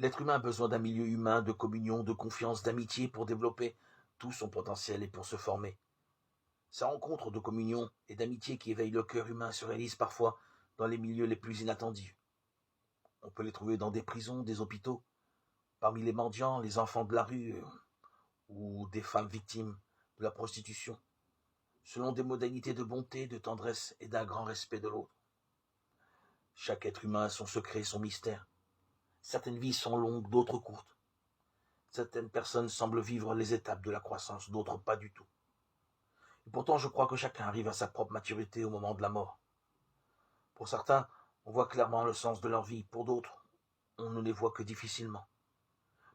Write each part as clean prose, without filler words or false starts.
L'être humain a besoin d'un milieu humain, de communion, de confiance, d'amitié pour développer tout son potentiel et pour se former. Ces rencontres de communion et d'amitié qui éveillent le cœur humain se réalisent parfois dans les milieux les plus inattendus. On peut les trouver dans des prisons, des hôpitaux, parmi les mendiants, les enfants de la rue ou des femmes victimes de la prostitution, selon des modalités de bonté, de tendresse et d'un grand respect de l'autre. Chaque être humain a son secret, son mystère. Certaines vies sont longues, d'autres courtes. Certaines personnes semblent vivre les étapes de la croissance, d'autres pas du tout. Et pourtant, je crois que chacun arrive à sa propre maturité au moment de la mort. Pour certains, on voit clairement le sens de leur vie. Pour d'autres, on ne les voit que difficilement.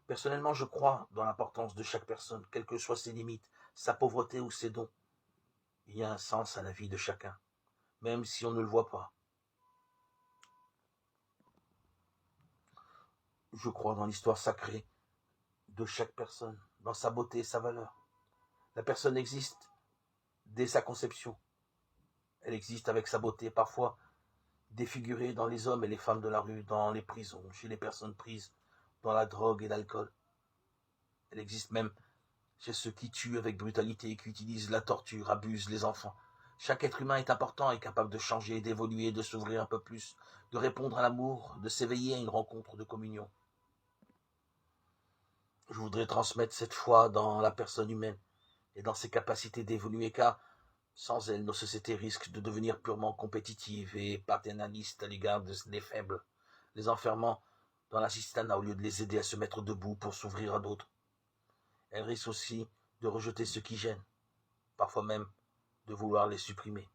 Personnellement, je crois dans l'importance de chaque personne, quelles que soient ses limites, sa pauvreté ou ses dons. Il y a un sens à la vie de chacun, même si on ne le voit pas. Je crois dans l'histoire sacrée de chaque personne, dans sa beauté et sa valeur. La personne existe dès sa conception. Elle existe avec sa beauté, parfois défigurée dans les hommes et les femmes de la rue, dans les prisons, chez les personnes prises dans la drogue et l'alcool. Elle existe même chez ceux qui tuent avec brutalité, qui utilisent la torture, abusent les enfants. Chaque être humain est important et capable de changer, d'évoluer, de s'ouvrir un peu plus, de répondre à l'amour, de s'éveiller à une rencontre de communion. Je voudrais transmettre cette foi dans la personne humaine et dans ses capacités d'évoluer, car sans elle, nos sociétés risquent de devenir purement compétitives et paternalistes à l'égard des faibles, les enfermant dans l'assistanat au lieu de les aider à se mettre debout pour s'ouvrir à d'autres. Elles risquent aussi de rejeter ceux qui gênent, parfois même de vouloir les supprimer.